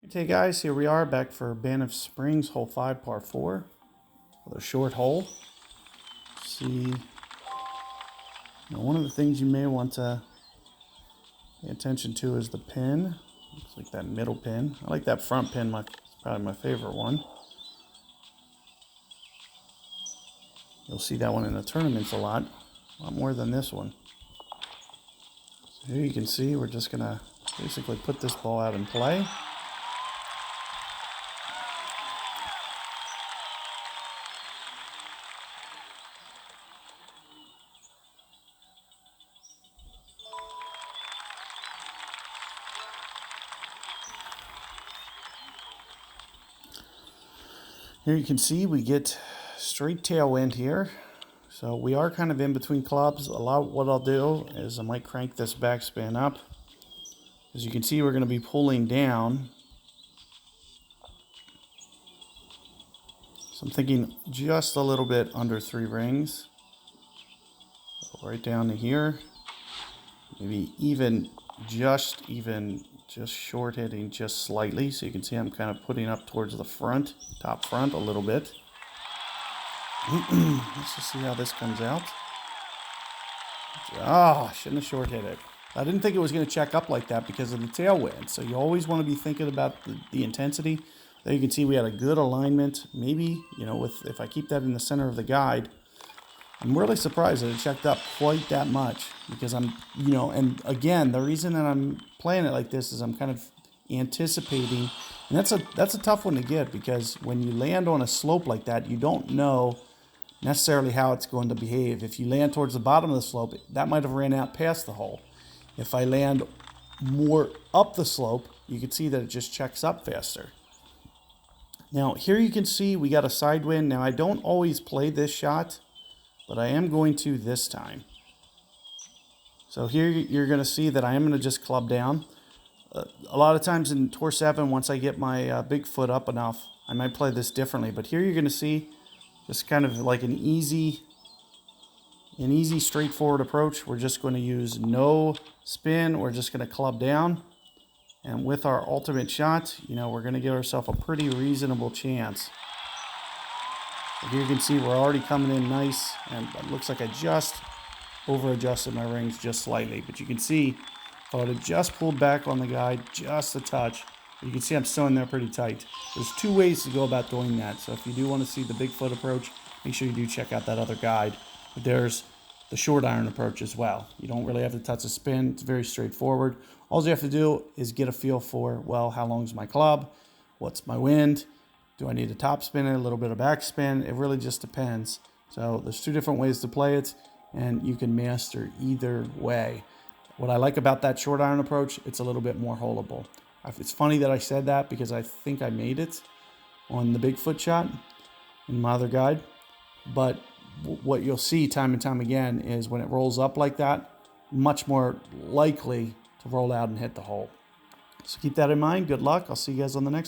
Okay guys, here we are back for Baniff Springs, hole 5, par 4. Another short hole. See, one of the things you may want to pay attention to is the pin. Looks like that middle pin. I like that front pin, it's probably my favorite one. You'll see that one in the tournaments a lot more than this one. So here you can see we're just going to basically put this ball out in play. Here you can see we get straight tailwind here. So we are kind of in between clubs. What I'll do is I might crank this backspin up. As you can see, we're going to be pulling down. So I'm thinking just a little bit under 3 rings. Right down to here. Maybe just short hitting just slightly. So you can see I'm kind of putting up towards the front, top front a little bit. Let's just see how this comes out. Ah, shouldn't have short hit it. I didn't think it was going to check up like that because of the tailwind. So you always want to be thinking about the intensity. There you can see we had a good alignment. Maybe, if I keep that in the center of the guide, I'm really surprised that it checked up quite that much because and again, the reason that I'm playing it like this is I'm kind of anticipating, and that's a tough one to get because when you land on a slope like that, you don't know necessarily how it's going to behave. If you land towards the bottom of the slope, that might have ran out past the hole. If I land more up the slope, you can see that it just checks up faster. Now here you can see we got a side wind. Now I don't always play this shot, but I am going to this time. So here you're going to see that I am going to just club down. A lot of times in Tour 7, once I get my big foot up enough, I might play this differently. But here you're going to see just kind of like an easy straightforward approach. We're just going to use no spin. We're just going to club down. And with our ultimate shot, we're going to give ourselves a pretty reasonable chance. Here you can see we're already coming in nice, and it looks like I just over-adjusted my rings just slightly. But you can see if I would have just pulled back on the guide just a touch, you can see I'm still in there pretty tight. There's 2 ways to go about doing that. So if you do want to see the big foot approach, make sure you do check out that other guide. But there's the short iron approach as well. You don't really have to touch the spin. It's very straightforward. All you have to do is get a feel for, well, how long is my club? What's my wind? Do I need a top spin and a little bit of backspin? It really just depends. So there's 2 different ways to play it, and you can master either way. What I like about that short iron approach, it's a little bit more holeable. It's funny that I said that because I think I made it on the Bigfoot shot in my other guide. But what you'll see time and time again is when it rolls up like that, much more likely to roll out and hit the hole. So keep that in mind. Good luck. I'll see you guys on the next one.